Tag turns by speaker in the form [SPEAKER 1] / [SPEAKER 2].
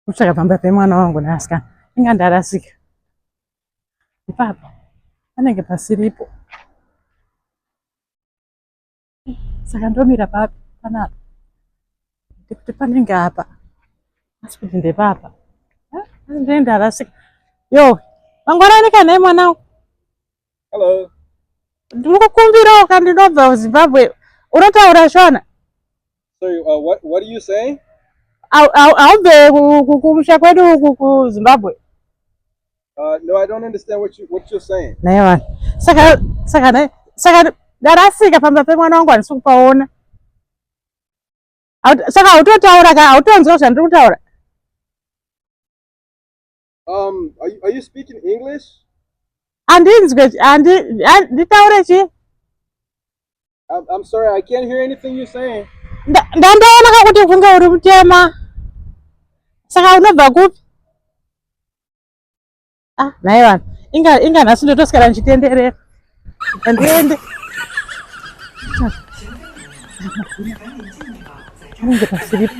[SPEAKER 1] Kuchaka pamba pemwana wangu nasikana inga ndarasika ipapo panenge pasiripo saka ndomira panapa kuti panenge apa asi kuti ndepapa ndarasika yo mangwanani kanai mwanangu.
[SPEAKER 2] Hello.
[SPEAKER 1] Ndikukumbirawo kandinobva kuZimbabwe unotaura Shona?
[SPEAKER 2] Sorry, what are you saying?
[SPEAKER 1] Aubve kumusha kwedu kuZimbabwe?
[SPEAKER 2] No, I don't understand what you're saying.
[SPEAKER 1] Naiwa. Saka ndarasika pamba pemwana wangu andisi kupaona. Saka autotaura ka autonzwa zvandiri kutaura.
[SPEAKER 2] Are you speaking English?
[SPEAKER 1] Nditaure chi?
[SPEAKER 2] I'm sorry, I can't hear anything you're saying.
[SPEAKER 1] Ndandaona kuti kunge uri mutema. Saka unobva kupi? Naiwa. Inga nhasi ndotoswera ndichitenderera. Ndiende. Panenge pasiripo.